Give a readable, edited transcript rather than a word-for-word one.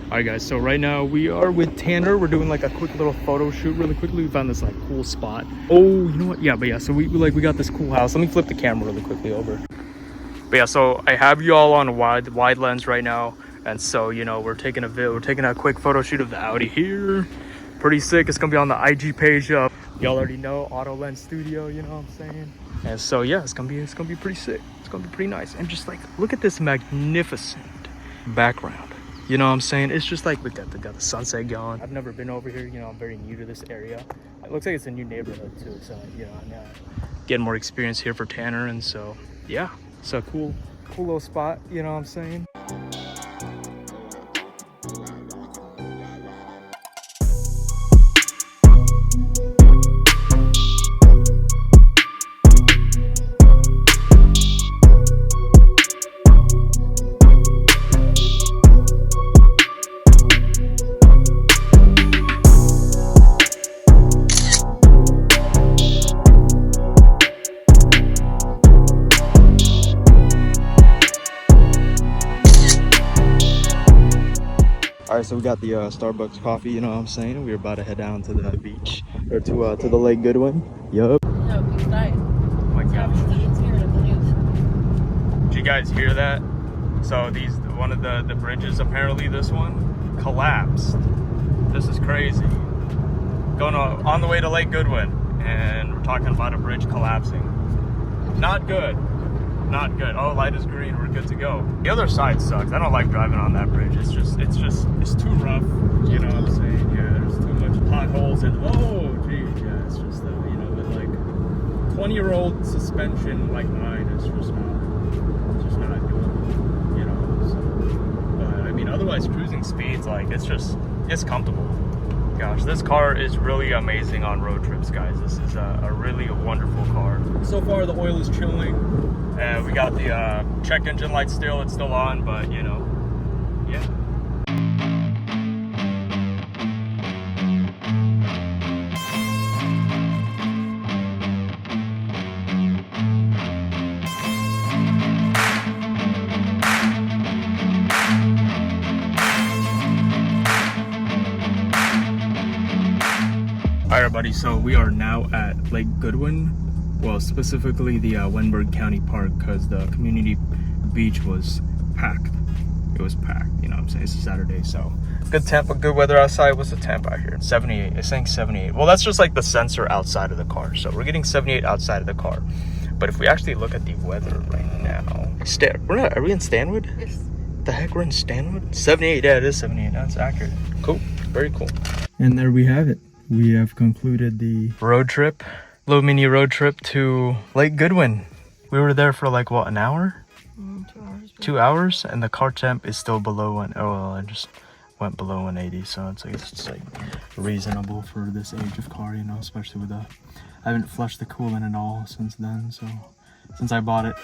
All right, guys, so right now we are with Tanner. We're doing like a quick little photo shoot really quickly. We found this like cool spot. Oh, you know what? Yeah, but yeah, so we got this cool house. Let me flip the camera really quickly over. But yeah, so I have you all on a wide lens right now. And so, you know, we're taking a quick photo shoot of the Audi here. Pretty sick. It's gonna be on the IG page. Y'all already know AutoLens Studio, you know what I'm saying? And so yeah, it's gonna be pretty sick. It's gonna be pretty nice. And just like look at this magnificent background. You know what I'm saying? It's just like we got the sunset going. I've never been over here, you know, I'm very new to this area. It looks like it's a new neighborhood too, so you know, I'm getting more experience here for Tanner. And so yeah, it's a cool little spot, you know what I'm saying? All right, so we got the Starbucks coffee, you know what I'm saying? We're about to head down to the beach, or to the Lake Goodwin. Yup. No, he's dying. Oh my gosh. Did you guys hear that? So one of the bridges, apparently this one collapsed. This is crazy. Going on the way to Lake Goodwin, and we're talking about a bridge collapsing. Not good. Not good. Oh, light is green. We're good to go. The other side sucks. I don't like driving on that bridge. It's too rough. You know what I'm saying? Yeah, there's too much potholes and oh, geez, yeah. It's just you know, with like 20-year-old suspension like mine, it's just not doable. You know. So, but I mean, otherwise, cruising speeds like it's comfortable. Gosh, this car is really amazing on road trips, guys. This is a really wonderful car. So far, the oil is chilling. And we got the check engine light still. It's still on, but you know, yeah. All right, everybody, so we are now at Lake Goodwin. Well, specifically the Windberg County Park, because the community beach was packed. It was packed, you know what I'm saying? It's a Saturday, so good temp, good weather outside. What's the temp out here? 78, it's saying 78. Well, that's just like the sensor outside of the car. So we're getting 78 outside of the car. But if we actually look at the weather right now, are we in Stanwood? Yes. The heck, we're in Stanwood? 78, yeah, it is 78, that's accurate. Cool, very cool. And there we have it. We have concluded the road trip. Little mini road trip to Lake Goodwin. We were there for like what, an hour? 2 hours. 2 hours, and the car temp is still below I just went below 180, so it's like reasonable for this age of car, you know, especially with I haven't flushed the coolant at all since then, so since I bought it.